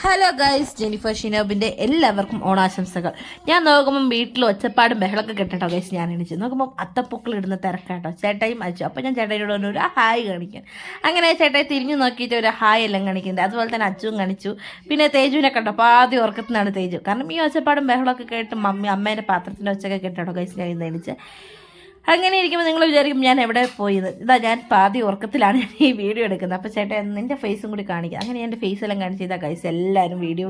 Hello guys, Jennifer ഷിനോബിൻ്റെ എല്ലാവർക്കും ഓണാശംസകൾ. ഞാൻ നോക്കുമ്പം വീട്ടിൽ ഒച്ചപ്പാടും ബഹളമൊക്കെ കെട്ടോ ഗൈസ്. ഞാൻ എണീച്ച് നോക്കുമ്പം അത്തപ്പൂക്കൾ ഇടുന്ന തിരക്കാട്ടോ. ചേട്ടായും അയച്ചു. അപ്പോൾ ഞാൻ ചേട്ടായിയോട് പറഞ്ഞു ഒരു ഹായ് കാണിക്കാൻ. അങ്ങനെ ചേട്ടായി തിരിഞ്ഞു നോക്കിയിട്ട് ഒരു ഹായ് എല്ലാം കാണിക്കുന്നുണ്ട്. അതുപോലെ തന്നെ അച്ചുവും കാണിച്ചു. പിന്നെ തേജുവിനെ കണ്ടോ, അപ്പോൾ ആദ്യം ഉറക്കത്തിനാണ് തേജു. കാരണം ഈ ഒച്ചപ്പാടും ബഹളമൊക്കെ കേട്ട് അമ്മേൻ്റെ പാത്രത്തിൻ്റെ ഒച്ചയൊക്കെ കേട്ടോ ഗൈസ് ഞാൻ ഇന്ന് എണീച്ച്. അങ്ങനെ ഇരിക്കുമ്പോൾ നിങ്ങൾ വിചാരിക്കും ഞാൻ എവിടെ പോയത്. ഇതാ ഞാൻ പാതി ഉറക്കത്തിലാണ് ഈ വീഡിയോ എടുക്കുന്നത്. അപ്പോൾ ചേട്ടൻ നിൻ്റെ ഫേസും കൂടി കാണിക്കുക. അങ്ങനെ എൻ്റെ ഫേസെല്ലാം കാണിച്ച് ഇതാ ഗൈസ് എല്ലാവരും വീഡിയോ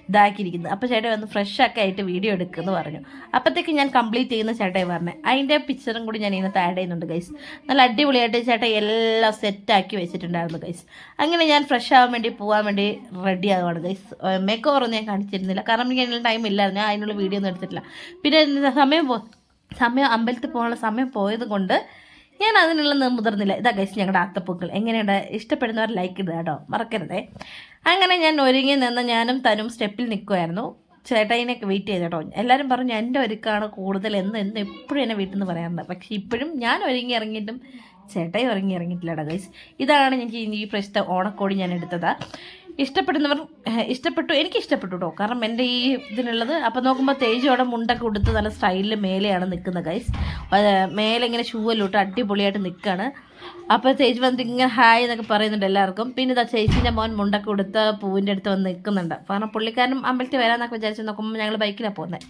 ഇതാക്കിയിരിക്കുന്നത്. അപ്പോൾ ചേട്ടൻ വന്ന് ഫ്രഷൊക്കെ ആയിട്ട് വീഡിയോ എടുക്കുമെന്ന് പറഞ്ഞു. അപ്പോഴത്തേക്ക് ഞാൻ കംപ്ലീറ്റ് ചെയ്യുന്ന ചേട്ടൻ പറഞ്ഞത് അതിൻ്റെ പിക്ചറും കൂടി ഞാൻ ഇതിനകത്ത് ആഡ് ചെയ്യുന്നുണ്ട് ഗൈസ്. നല്ല അടിപൊളിയായിട്ട് ചേട്ടൻ എല്ലാം സെറ്റാക്കി വെച്ചിട്ടുണ്ടായിരുന്നു ഗൈസ്. അങ്ങനെ ഞാൻ ഫ്രഷ് ആവാൻ വേണ്ടി പോകാൻ വേണ്ടി റെഡി ആവുകയാണ് ഗൈസ്. മേക്ക് ഓവറൊന്നും ഞാൻ കാണിച്ചിരുന്നില്ല, കാരണം എനിക്ക് അതിനുള്ള ടൈം ഇല്ലായിരുന്നു. ഞാൻ അതിനുള്ള വീഡിയോ ഒന്നും എടുത്തിട്ടില്ല. പിന്നെ സമയം അമ്പലത്തിൽ പോകാനുള്ള സമയം പോയത് കൊണ്ട് ഞാൻ അതിനുള്ള മുതിർന്നില്ല. ഇതാ ഗൈസ് ഞങ്ങളുടെ അത്തപ്പൂക്കൾ. എങ്ങനെയുണ്ട്? ഇഷ്ടപ്പെടുന്നവർ ലൈക്ക് ഇടുക കേട്ടോ, മറക്കരുതേ. അങ്ങനെ ഞാൻ ഒരുങ്ങി നിന്ന് ഞാനും തനും സ്റ്റെപ്പിൽ നിൽക്കുമായിരുന്നു. ചേട്ടായിനൊക്കെ വെയിറ്റ് ചെയ്ത് കേട്ടോ. എല്ലാവരും പറഞ്ഞു എൻ്റെ ഒരുക്കാണ് കൂടുതൽ എന്ന് എപ്പോഴും എന്നെ വീട്ടിൽ നിന്ന് പറയാറുണ്ട്. പക്ഷേ ഇപ്പോഴും ഞാൻ ഒരുങ്ങി ഇറങ്ങിയിട്ടും ചേട്ടായി ഇറങ്ങിയിട്ടില്ല കേട്ടോ ഗൈസ്. ഇതാണ് എനിക്ക് ഈ പ്രശ്നത്തെ ഓണക്കോടി ഞാൻ എടുത്തത്. ഇഷ്ടപ്പെടുന്നവർ എനിക്ക് ഇഷ്ടപ്പെട്ടു കേട്ടോ, കാരണം എൻ്റെ ഈ ഇതിനുള്ളത്. അപ്പോൾ നോക്കുമ്പോൾ തേജോടെ മുണ്ടൊക്കെ ഉടുത്ത് നല്ല സ്റ്റൈലിൽ മേലെയാണ് നിൽക്കുന്നത് ഗൈസ്. മേലെ ഇങ്ങനെ ഷൂ എല്ലാം ഇട്ട് അടിപൊളിയായിട്ട് നിൽക്കുകയാണ്. അപ്പോൾ തേജ് വന്നിട്ട് ഇങ്ങനെ ഹായ് എന്നൊക്കെ പറയുന്നുണ്ട് എല്ലാവർക്കും. പിന്നെ ഇതാ ചേച്ചീൻ്റെ മോൻ മുണ്ടൊക്കെ ഉടുത്ത് പൂവിൻ്റെ അടുത്ത് വന്ന് നിൽക്കുന്നുണ്ട്. കാരണം പുള്ളിക്കാരനും അമ്പലത്തിൽ വരാമെന്നൊക്കെ വിചാരിച്ച് നോക്കുമ്പോൾ ഞങ്ങൾ ബൈക്കിലാണ് പോകുന്നത്.